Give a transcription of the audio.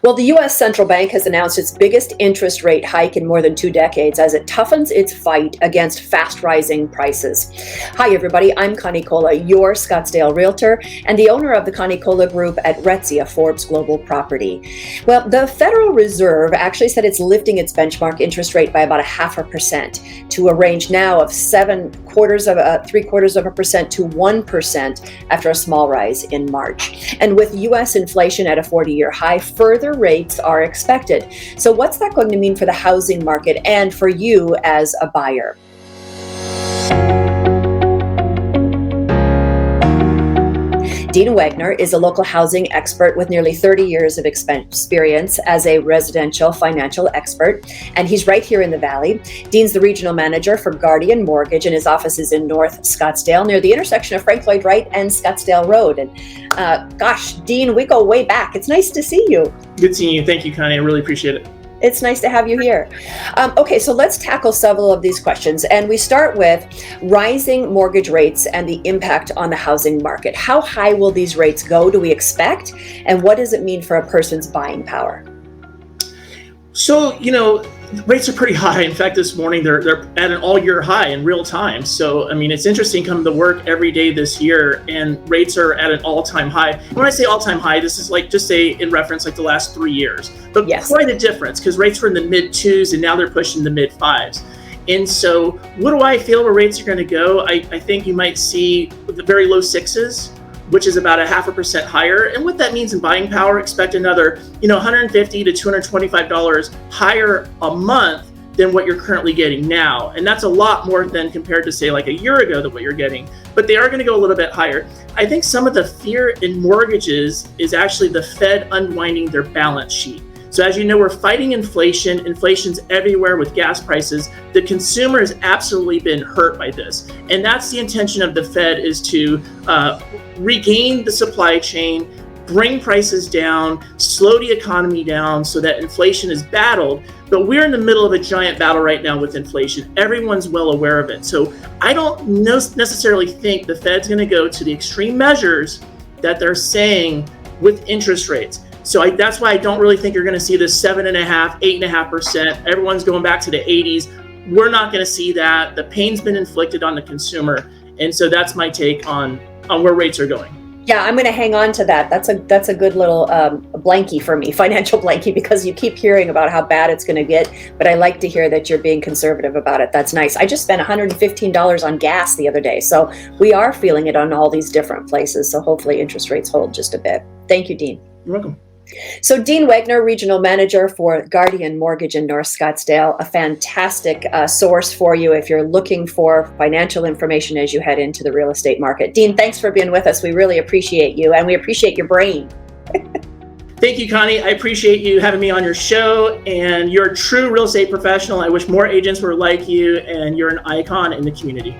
Well, the U.S. Central Bank has announced its biggest interest rate hike in more than 2 decades as it toughens its fight against fast rising prices. Hi, everybody. I'm Connie Colla, your Scottsdale Realtor and the owner of the Connie Colla Group at RETSY, a Forbes global property. Well, the Federal Reserve actually said it's lifting its benchmark interest rate by about 0.5% to a range now of 0.75% to 1% after a small rise in March. And with U.S. inflation at a 40-year high, further rates are expected. So what's that going to mean for the housing market and for you as a buyer? Dean Wegner is a local housing expert with nearly 30 years of experience as a residential financial expert, and he's right here in the Valley. Dean's the regional manager for Guardian Mortgage, and his office is in North Scottsdale, near the intersection of Frank Lloyd Wright and Scottsdale Road. And gosh, Dean, we go way back. It's nice to see you. Good seeing you. Thank you, Connie. I really appreciate it. It's nice to have you here. Okay, so let's tackle several of these questions. And we start with rising mortgage rates and the impact on the housing market. How high will these rates go, do we expect? And what does it mean for a person's buying power? So, rates are pretty high. In fact, this morning they're at an all-year high in real time. So, it's interesting coming to work every day this year, and rates are at an all-time high. When I say all-time high, this is just say in reference the last 3 years. But yes, quite a difference, because rates were in the mid-2s and now they're pushing the mid-5s. And so, what do I feel where rates are going to go? I think you might see the very low 6s, which is about 0.5% higher. And what that means in buying power, expect another, $150 to $225 higher a month than what you're currently getting now. And that's a lot more than compared to say a year ago than what you're getting, but they are going to go a little bit higher. I think some of the fear in mortgages is actually the Fed unwinding their balance sheet. So as you know, we're fighting inflation. Inflation's everywhere with gas prices. The consumer has absolutely been hurt by this. And that's the intention of the Fed, is to regain the supply chain, bring prices down, slow the economy down so that inflation is battled. But we're in the middle of a giant battle right now with inflation. Everyone's well aware of it. So I don't necessarily think the Fed's going to go to the extreme measures that they're saying with interest rates. So that's why I don't really think you're going to see this 7.5%, 8.5%. Everyone's going back to the 80s. We're not going to see that. The pain's been inflicted on the consumer. And so that's my take on where rates are going. Yeah, I'm going to hang on to that. That's a good little blankie for me, financial blankie, because you keep hearing about how bad it's going to get. But I like to hear that you're being conservative about it. That's nice. I just spent $115 on gas the other day. So we are feeling it on all these different places. So hopefully interest rates hold just a bit. Thank you, Dean. You're welcome. So Dean Wegner, Regional Manager for Guardian Mortgage in North Scottsdale, a fantastic source for you if you're looking for financial information as you head into the real estate market. Dean, thanks for being with us. We really appreciate you, and we appreciate your brain. Thank you, Connie. I appreciate you having me on your show, and you're a true real estate professional. I wish more agents were like you, and you're an icon in the community.